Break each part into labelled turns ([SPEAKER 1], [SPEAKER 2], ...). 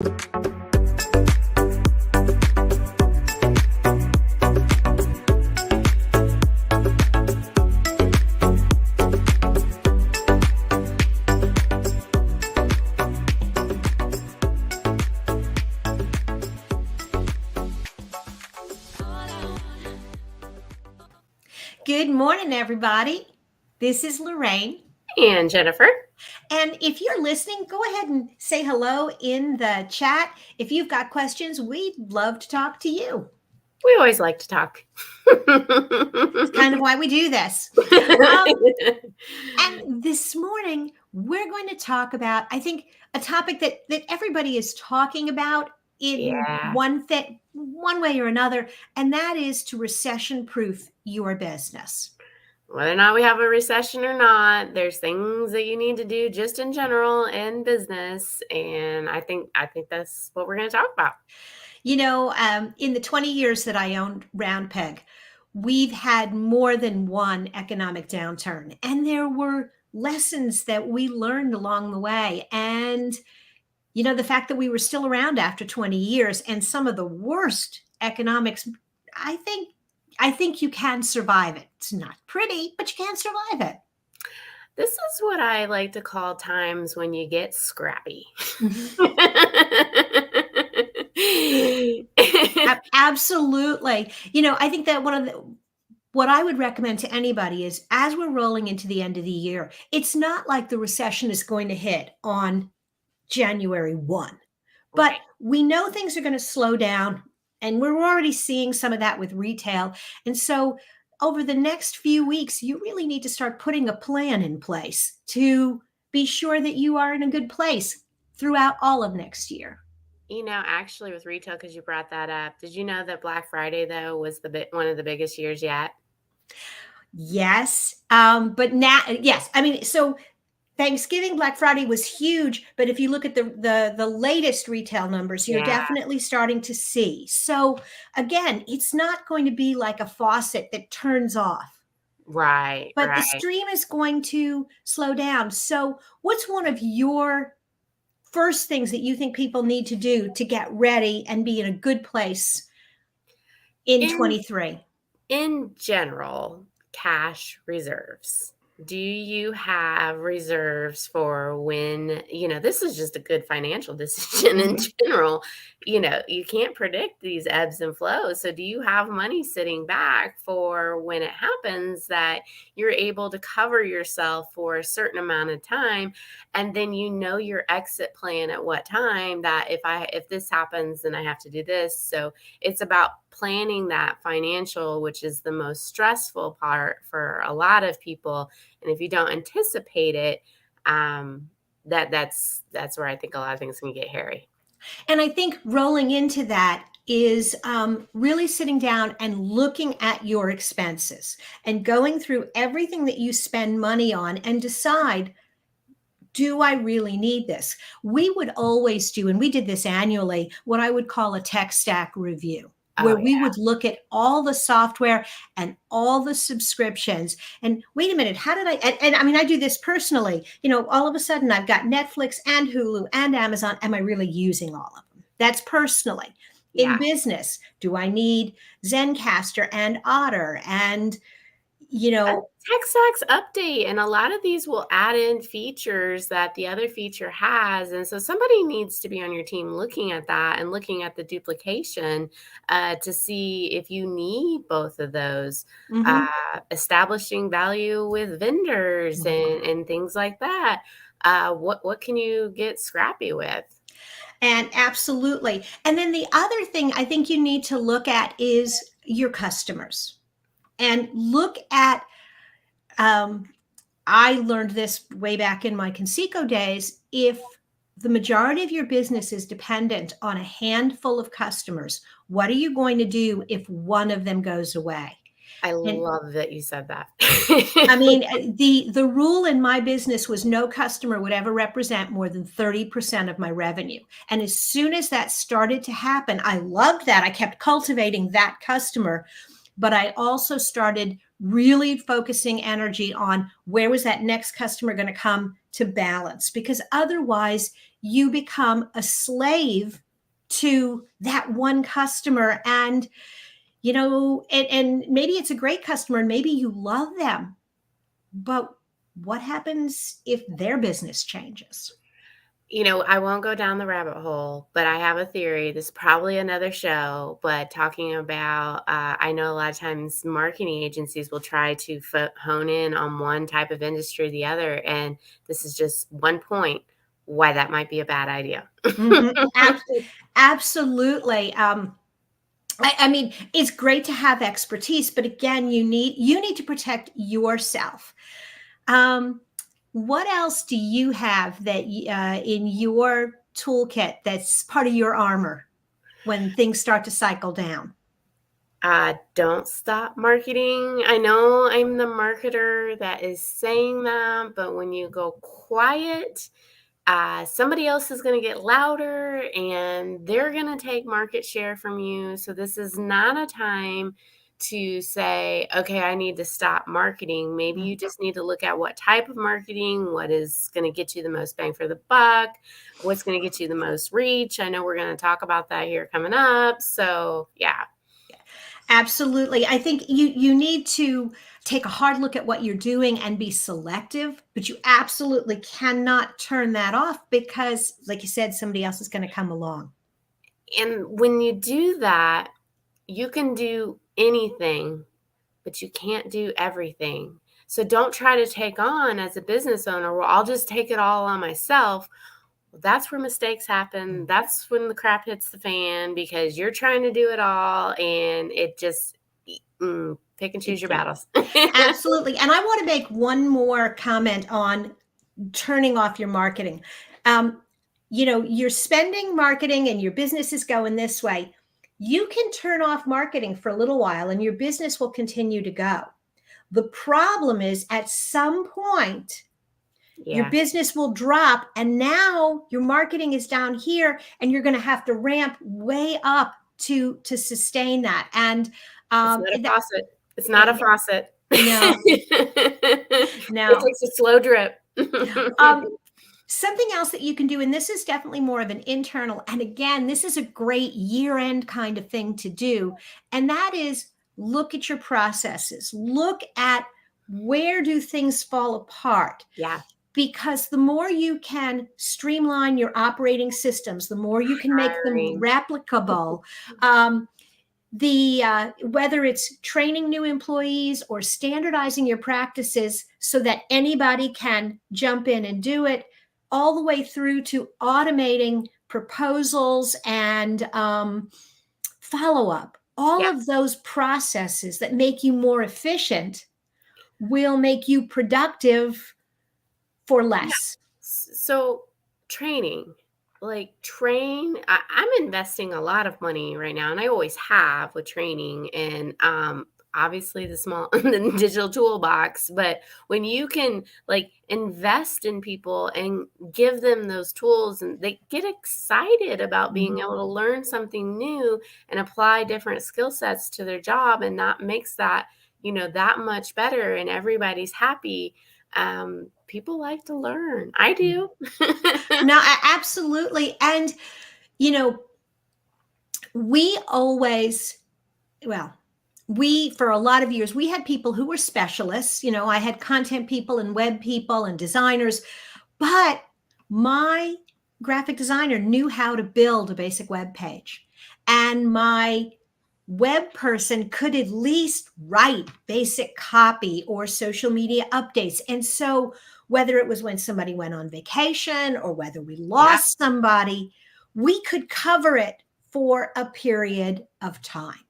[SPEAKER 1] Good morning, everybody. This is Lorraine.
[SPEAKER 2] And Jennifer.
[SPEAKER 1] And if you're listening, go ahead and say hello in the chat. If you've got questions, we'd love to talk to you.
[SPEAKER 2] We always like to talk.
[SPEAKER 1] It's kind of why we do this. And this morning, we're going to talk about, I think, a topic that everybody is talking about in one way or another, and that is to recession-proof your business.
[SPEAKER 2] Whether or not we have a recession or not, there's things that you need to do just in general in business. And I think that's what we're going to talk about.
[SPEAKER 1] You know, in the 20 years that I owned Round Peg, we've had more than one economic downturn, and there were lessons that we learned along the way. And, you know, the fact that we were still around after 20 years and some of the worst economics, I think you can survive it. It's not pretty, but you can survive it.
[SPEAKER 2] This is what I like to call times when you get scrappy.
[SPEAKER 1] Absolutely. You know, I think that what I would recommend to anybody is, as we're rolling into the end of the year, it's not like the recession is going to hit on January 1, but we know things are going to slow down, and we're already seeing some of that with retail. And so over the next few weeks, you really need to start putting a plan in place to be sure that you are in a good place throughout all of next year.
[SPEAKER 2] You know, actually with retail, because you brought that up, did you know that Black Friday, though, was one of the biggest years yet?
[SPEAKER 1] Yes. But now, yes. I mean, so Thanksgiving, Black Friday was huge, but if you look at the latest retail numbers, you're definitely starting to see. So again, it's not going to be like a faucet that turns off.
[SPEAKER 2] Right.
[SPEAKER 1] But the stream is going to slow down. So what's one of your first things that you think people need to do to get ready and be in a good place in 23?
[SPEAKER 2] In general, cash reserves. Do you have reserves for when, you know, this is just a good financial decision in general. You know, you can't predict these ebbs and flows. So do you have money sitting back for when it happens that you're able to cover yourself for a certain amount of time? And then you know your exit plan at what time, that if this happens, then I have to do this. So it's about planning that financial, which is the most stressful part for a lot of people. And if you don't anticipate it, that's where I think a lot of things can get hairy.
[SPEAKER 1] And I think rolling into that is really sitting down and looking at your expenses and going through everything that you spend money on and decide, do I really need this? We would always do, and we did this annually, what I would call a tech stack review, where we would look at all the software and all the subscriptions. And wait a minute, how did and I mean, I do this personally. You know, all of a sudden I've got Netflix and Hulu and Amazon. Am I really using all of them? That's personally. In business, do I need Zencaster and Otter and, you know,
[SPEAKER 2] Tech Stacks update, and a lot of these will add in features that the other feature has. And so somebody needs to be on your team looking at that and looking at the duplication to see if you need both of those, establishing value with vendors and things like that. What can you get scrappy with?
[SPEAKER 1] And absolutely. And then the other thing I think you need to look at is your customers. And look at, I learned this way back in my Conseco days. If the majority of your business is dependent on a handful of customers, what are you going to do if one of them goes away?
[SPEAKER 2] I love that you said that.
[SPEAKER 1] I mean, the rule in my business was no customer would ever represent more than 30% of my revenue. And as soon as that started to happen, I loved that. I kept cultivating that customer. But I also started really focusing energy on where was that next customer going to come to balance, because otherwise you become a slave to that one customer. And and maybe it's a great customer and maybe you love them, but what happens if their business changes?
[SPEAKER 2] I won't go down the rabbit hole, but I have a theory. This is probably another show, but talking about, I know a lot of times marketing agencies will try to hone in on one type of industry or the other. And this is just one point why that might be a bad idea.
[SPEAKER 1] Mhm. Absolutely. I mean, it's great to have expertise, but again, you need to protect yourself. Um, what else do you have that in your toolkit that's part of your armor when things start to cycle down?
[SPEAKER 2] Don't stop marketing. I know I'm the marketer that is saying that, but when you go quiet, somebody else is going to get louder and they're going to take market share from you. So, this is not a time to say, okay, I need to stop marketing. Maybe
[SPEAKER 1] Mm.
[SPEAKER 2] you just need to look at what type of marketing, what is going to get you the most bang for the buck, what's going to get you the most reach. I know we're going to talk about that here coming up. So, yeah.
[SPEAKER 1] Absolutely. I think you need to take a hard look at what you're doing and be selective, but you absolutely cannot turn that off because, like you said, somebody else is going to come along.
[SPEAKER 2] And when you do that, you can do anything, but you can't do everything. So don't try to take on as a business owner, well, I'll just take it all on myself. Well, that's where mistakes happen. That's when the crap hits the fan because you're trying to do it all and it just pick and choose your
[SPEAKER 1] Yeah,
[SPEAKER 2] battles.
[SPEAKER 1] absolutely. And I want to make one more comment on turning off your marketing. Um, you're spending marketing and your business is going this way. You can turn off marketing for a little while and your business will continue to go. The problem is at some point, your
[SPEAKER 2] Yeah,
[SPEAKER 1] business will drop and now your marketing is down here and you're going to have to ramp way up to sustain that. And
[SPEAKER 2] it's not a
[SPEAKER 1] that,
[SPEAKER 2] faucet. It's not a faucet.
[SPEAKER 1] no,
[SPEAKER 2] It
[SPEAKER 1] no.
[SPEAKER 2] takes a slow drip.
[SPEAKER 1] Um, Something else that you can do, and this is definitely more of an internal, and again, this is a great year end kind of thing to do, and that is look at your processes, look at where do things fall apart.
[SPEAKER 2] Yeah,
[SPEAKER 1] Because the more you can streamline your operating systems, the more you can make them
[SPEAKER 2] hiring.
[SPEAKER 1] replicable. The Whether it's training new employees or standardizing your practices so that anybody can jump in and do it, all the way through to automating proposals and follow up, all
[SPEAKER 2] Yeah.
[SPEAKER 1] of those processes that make you more efficient will make you productive for
[SPEAKER 2] Yeah.
[SPEAKER 1] less.
[SPEAKER 2] So training, like I'm investing a lot of money right now, and I always have with training and obviously the small the digital toolbox. But when you can like invest in people and give them those tools and they get excited about being
[SPEAKER 1] Mhm.
[SPEAKER 2] able to learn something new and apply different skill sets to their job, and that makes that, that much better and everybody's happy. People like to learn. I do.
[SPEAKER 1] No, absolutely. And, you know, we always, well, for a lot of years, we had people who were specialists. I had content people and web people and designers, but my graphic designer knew how to build a basic web page. And my web person could at least write basic copy or social media updates. And so, whether it was when somebody went on vacation or whether we
[SPEAKER 2] Yeah.
[SPEAKER 1] lost somebody, we could cover it for a period of time.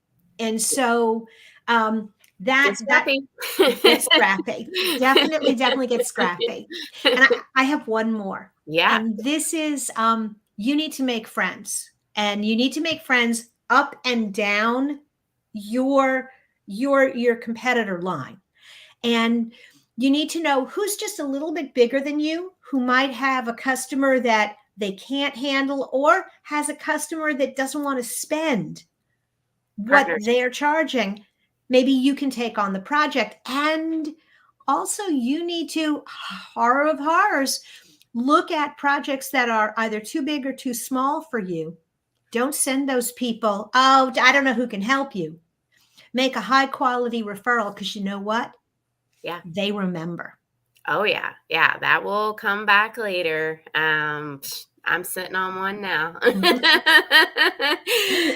[SPEAKER 1] And so,
[SPEAKER 2] Get
[SPEAKER 1] that
[SPEAKER 2] scrappy.
[SPEAKER 1] gets scrappy. Definitely gets scrappy. And I have one more.
[SPEAKER 2] Yeah.
[SPEAKER 1] And this is you need to make friends. And you need to make friends up and down your competitor line. And you need to know who's just a little bit bigger than you, who might have a customer that they can't handle or has a customer that doesn't want to spend what
[SPEAKER 2] Partners.
[SPEAKER 1] they're charging. Maybe you can take on the project. And also you need to, horror of horrors, look at projects that are either too big or too small for you. Don't send those people, oh, I don't know who can help you. Make a high quality referral, because you know what?
[SPEAKER 2] Yeah.
[SPEAKER 1] They remember.
[SPEAKER 2] Oh, yeah. Yeah, that will come back later. I'm sitting on one now.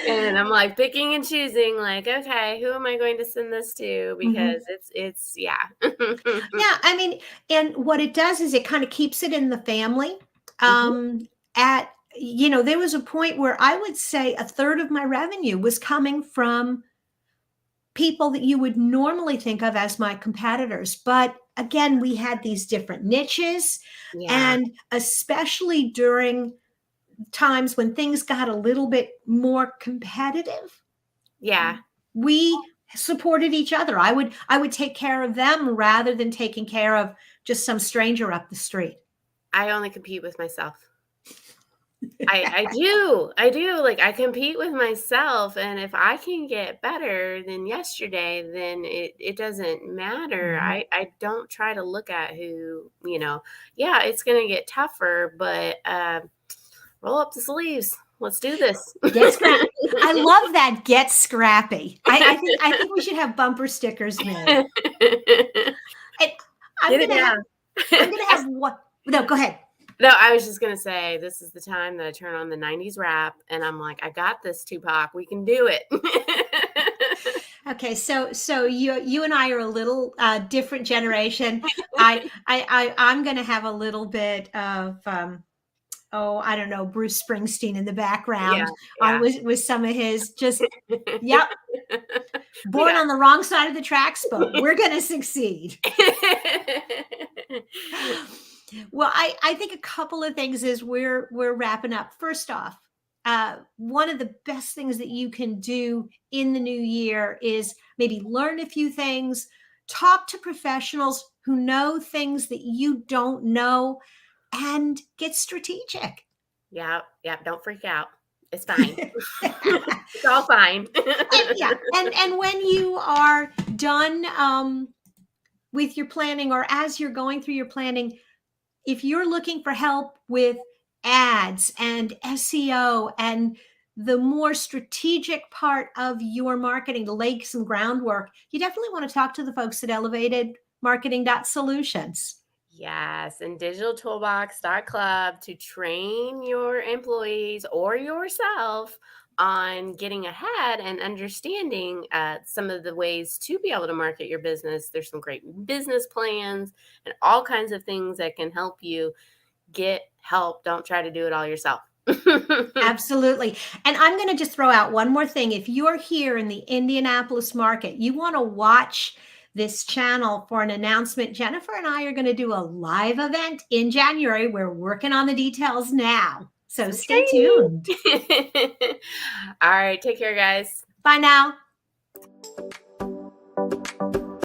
[SPEAKER 2] And I'm, like, picking and choosing, like, "Okay, who am I going to send this to?"
[SPEAKER 1] Mhm.
[SPEAKER 2] Because it's yeah.
[SPEAKER 1] Yeah, I mean, and what it does is it kind of keeps it in the family.
[SPEAKER 2] Mhm.
[SPEAKER 1] At there was a point where I would say a third of my revenue was coming from people that you would normally think of as my competitors. But again, we had these different niches,
[SPEAKER 2] Yeah.
[SPEAKER 1] and especially during times when things got a little bit more competitive,
[SPEAKER 2] Yeah.
[SPEAKER 1] we supported each other. I would take care of them rather than taking care of just some stranger up the street.
[SPEAKER 2] I only compete with myself. I do, like, I compete with myself, and if I can get better than yesterday, then it doesn't matter.
[SPEAKER 1] Mhm.
[SPEAKER 2] I don't try to look at yeah, it's gonna get tougher, but, roll up the sleeves. Let's do this.
[SPEAKER 1] Get scrappy. I love that. Get scrappy. I think we should have bumper stickers made. And I'm
[SPEAKER 2] Get it
[SPEAKER 1] gonna have
[SPEAKER 2] down.
[SPEAKER 1] I'm gonna have what? No, go ahead.
[SPEAKER 2] No, I was just gonna say, this is the time that I turn on the '90s rap, and I'm like, "I got this, Tupac. We can do it."
[SPEAKER 1] Okay, so you and I are a little different generation. I'm going to have a little bit of oh, I don't know, Bruce Springsteen in the
[SPEAKER 2] Yeah,
[SPEAKER 1] background on
[SPEAKER 2] yeah.
[SPEAKER 1] with some of his just, yep,
[SPEAKER 2] We
[SPEAKER 1] born
[SPEAKER 2] got
[SPEAKER 1] on the wrong side of the tracks, but we're going to succeed. Well, I think a couple of things as we're wrapping up. First off, one of the best things that you can do in the new year is maybe learn a few things, talk to professionals who know things that you don't know, and get strategic.
[SPEAKER 2] Yep, yep, don't freak out. It's fine. It's all fine.
[SPEAKER 1] Yeah, and when you are done with your planning, or as you're going through your planning, if you're looking for help with ads and SEO and the more strategic part of your marketing to lay some groundwork, you definitely want to talk to the folks at Elevated Marketing Solutions.
[SPEAKER 2] Yes, and digitaltoolbox.club to train your employees or yourself on getting ahead and understanding some of the ways to be able to market your business. There's some great business plans and all kinds of things that can help you get help. Don't try to do it all yourself.
[SPEAKER 1] Absolutely. And I'm going to just throw out one more thing. If you're here in the Indianapolis market, you want to watch this channel for an announcement. Jennifer and I are going to do a live event in January. We're working on the details now. So stay tuned.
[SPEAKER 2] All right, take care, guys.
[SPEAKER 1] Bye now.